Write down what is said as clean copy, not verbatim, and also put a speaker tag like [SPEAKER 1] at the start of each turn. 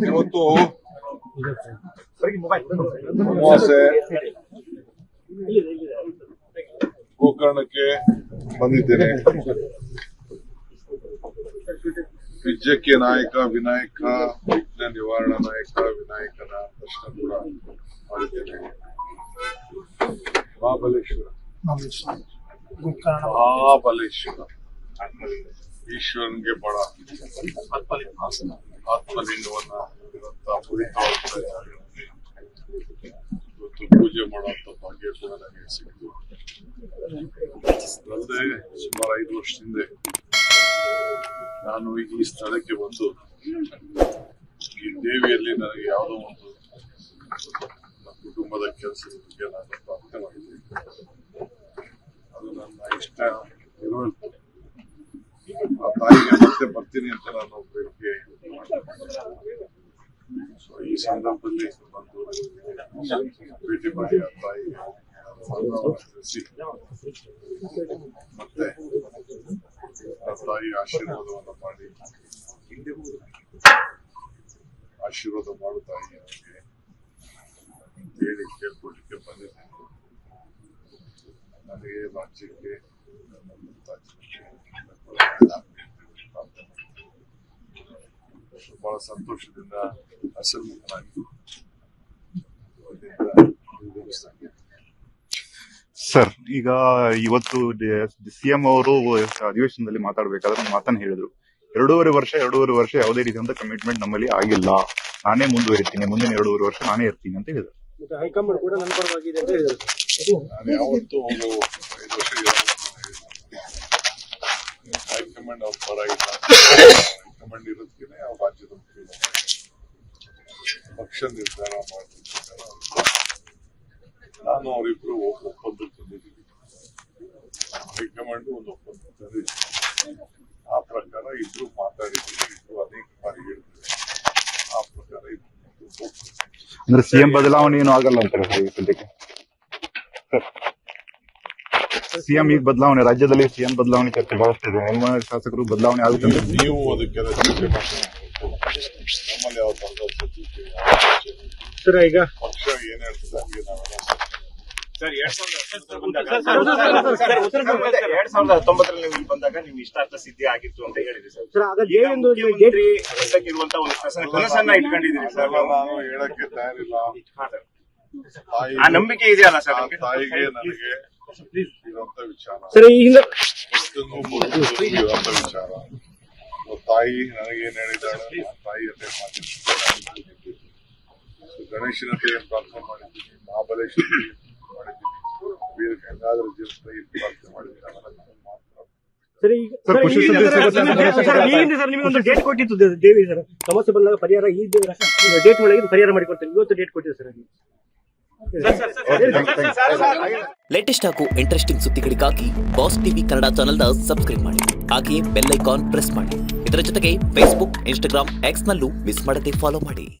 [SPEAKER 1] ಇವತ್ತು ಅಮಾವಾಸ್ಯೆ ಗೋಕರ್ಣಕ್ಕೆ ಬಂದಿದ್ದೇನೆ. ವಿದ್ಯಕ್ಕೆ ನಾಯಕ ವಿನಾಯಕ, ವಿಘ್ನ ನಿವಾರಣ ನಾಯಕ ವಿನಾಯಕನ ದರ್ಶನ ಕೂಡ ಮಾಡಿದ್ದೇನೆ. ಮಹಾಬಲೇಶ್ವರ ಈಶ್ವರನ್ಗೆ ಬಹಳ ಆತ್ಮಲಿಂಗವನ್ನ ಇವತ್ತು ಪೂಜೆ ಮಾಡುವಂತ ಭಾಗ್ಯ ಕೂಡ ನನಗೆ ಸಿಕ್ತು. ಅಲ್ಲದೆ ಸುಮಾರು 5 ವರ್ಷದಿಂದ ನಾನು ಈ ಸ್ಥಳಕ್ಕೆ ಬಂದು ಈ ದೇವಿಯಲ್ಲಿ ನನಗೆ ಯಾವುದೋ ಒಂದು ಕುಟುಂಬದ ಕೆಲಸದ ಬಗ್ಗೆ ನಾನು ಪ್ರಾರ್ಥನೆ ಮಾಡಿದ್ದೇನೆ. ಅದು ನನ್ನ ಇಷ್ಟ ಇರುವಂತ ಆ ತಾಯಿಗೆ ಮತ್ತೆ ಬರ್ತೀನಿ ಅಂತ ನಾನು ಒಬ್ಬರಿಗೆ ಈ ಸಂದರ್ಭದಲ್ಲಿ ಬಂದು ಭೇಟಿ ಮಾಡಿ ಆ ತಾಯಿಗೆ ತಿಳಿಸಿ ಮತ್ತೆ ಆ ತಾಯಿ ಆಶೀರ್ವಾದವನ್ನು ಮಾಡಿ ಆಶೀರ್ವಾದ ಮಾಡು ತಾಯಿ ನನಗೆ ಹೇಳಿ ಕೇಳ್ಕೊಳ್ಲಿಕ್ಕೆ ಬಂದಿದ್ದೇನೆ. ನನಗೆ ರಾಜ್ಯಕ್ಕೆ ಬಹಳ ಸಂತೋಷದಿಂದ ಹಸಿರುಮುಖನಾಗಿ
[SPEAKER 2] ಸರ್, ಈಗ ಇವತ್ತು ಸಿಎಂ ಅವರು ಅಧಿವೇಶನದಲ್ಲಿ ಮಾತಾಡ್ಬೇಕಾದ್ರೆ ಮಾತನ್ನ ಹೇಳಿದ್ರು, 2.5 ವರ್ಷ ಯಾವುದೇ ರೀತಿಯಂತ ಕಮಿಟ್ಮೆಂಟ್ ನಮ್ಮಲ್ಲಿ ಆಗಿಲ್ಲ, ನಾನೇ ಮುಂದುವರಿತೀನಿ, ಮುಂದಿನ 2.5 ವರ್ಷ ನಾನೇ ಇರ್ತೀನಿ ಅಂತ ಹೇಳಿದ್ರು.
[SPEAKER 3] ಹೈಕಮಾಂಡ್ ಕೂಡ ನನ್ನ ಪರವಾಗಿದೆ ಅಂತ ಹೇಳಿದ್ರು.
[SPEAKER 1] ನಾನು ಯಾವತ್ತೂ ಒಂದು 5 ವರ್ಷ ಹೈಕಮಾಂಡ್ ಅವ್ರ ಪರ ಇಲ್ಲ. ಹೈಕಮಾಂಡ್ ಇರೋದಕ್ಕೆ ಅವ್ರ ರಾಜ್ಯದ ಪಕ್ಷ ನಿರ್ಧಾರ ಮಾಡಿರ್ತಾರೆ. ನಾನು ಅವರಿಬ್ರು ಒಪ್ಪಂದಕ್ಕೆ ತಂದಿದ್ದೀವಿ. ಹೈಕಮಾಂಡ್ ಒಂದು ಒಪ್ಪಂದ ತಂದಿದ್ದೀವಿ. ಆ ಪ್ರಕಾರ ಇಬ್ರು ಮಾತಾಡಿದ್ದೀವಿ, ಇಬ್ರು ಅನೇಕ ಬಾರಿ ಹೇಳಿದ್ರು. ಆ ಪ್ರಕಾರ
[SPEAKER 2] ಅಂದ್ರೆ ಸಿಎಂ ಬದಲಾವಣೆ ಏನು ಆಗಲ್ಲ ಅಂತಾರೆ ಸದ್ಯಕ್ಕೆ. ಸಿಎಂ ಈಗ ಬದಲಾವಣೆ, ರಾಜ್ಯದಲ್ಲಿ ಸಿಎಂ ಬದಲಾವಣೆ ಚರ್ಚೆ ಬಹಳಷ್ಟಿದೆ. ಶಾಸಕರು ಬದಲಾವಣೆ ಆಗುತ್ತೆ.
[SPEAKER 1] ನೀವು ಅದಕ್ಕೆಲ್ಲ ಚರ್ಚೆ ಮಾಡಿ ನಮ್ಮಲ್ಲಿ ಯಾವ
[SPEAKER 3] ಸರ್ ಈಗ
[SPEAKER 1] ಪಕ್ಷ ಏನ್ ಹೇಳ್ತದೆ ಹಂಗೆ ನಾವೆಲ್ಲ
[SPEAKER 4] ಸರ್ 2019 ನೀವು ಬಂದಾಗ ನಿಮ್ ಇಷ್ಟಾರ್ಥ ಸಿದ್ಧಿ ಆಗಿತ್ತು ಅಂತ ಹೇಳಿದ್ರಿ ಸರ್. ಮುಖ್ಯಮಂತ್ರಿ ಇರುವಂತ ಒಂದು ಕನಸನ್ನ ಇಟ್ಕೊಂಡಿದ್ದೀರಿ ಸರ್.
[SPEAKER 1] ನಾನು ಹೇಳಕ್ಕೆ ತಯಾರಿಲ್ಲ.
[SPEAKER 4] ಆ ನಂಬಿಕೆ ಇದೆಯಲ್ಲ ಸರ್
[SPEAKER 1] ತಾಯಿಗೆ ನನಗೆ ಇರುವಂತ ವಿಚಾರ,
[SPEAKER 3] ಸರ್ ಈ ಹಿಂದೆ
[SPEAKER 1] ಇರುವಂತ ವಿಚಾರ. ತಾಯಿ ನನಗೇನ್ ಹೇಳಿದಾಳೆ, ತಾಯಿ ಅದೇ ಮಾತಿದ್ದೀನಿ. ಗಣೇಶನ ಪ್ರಾರ್ಥನೆ ಮಾಡಿದ್ದೀನಿ, ಮಹಾಬಲೇಶ್ವರ ಮಾಡಿದ್ದೀನಿ, ವೀರ ಗಂಗಾಧರ ಜೀವನ ಪ್ರಾರ್ಥನೆ ಮಾಡಿದ್ದೀನಿ.
[SPEAKER 3] ಸರ್ ನಿಮಗೆ ಒಂದು ಡೇಟ್ ಕೊಟ್ಟಿತ್ತು ದೇವಿ ಸರ್, ಸಮಸ್ಯೆ ಬಂದಾಗ ಪರಿಹಾರ ಈ ಡೇಟ್ ಒಳಗೆ ಪರಿಹಾರ ಮಾಡಿಕೊಡ್ತೇನೆ. ಇವತ್ತು ಡೇಟ್ ಕೊಟ್ಟಿದೆ ಸರ್.
[SPEAKER 5] ಲೇಟೆಸ್ಟ್ ಹಾಗೂ ಇಂಟ್ರೆಸ್ಟಿಂಗ್ ಸುದ್ದಿಗಳಿಗಾಗಿ ಬಾಸ್ ಟಿವಿ ಕನ್ನಡ ಚಾನೆಲ್ನ ಸಬ್ಸ್ಕ್ರೈಬ್ ಮಾಡಿ, ಹಾಗೆಯೇ ಬೆಲ್ ಐಕಾನ್ ಪ್ರೆಸ್ ಮಾಡಿ. ಇದರ ಜೊತೆಗೆ ಫೇಸ್ಬುಕ್, ಇನ್ಸ್ಟಾಗ್ರಾಮ್, ಎಕ್ಸ್ ನಲ್ಲೂ ಮಿಸ್ ಮಾಡದೆ ಫಾಲೋ ಮಾಡಿ.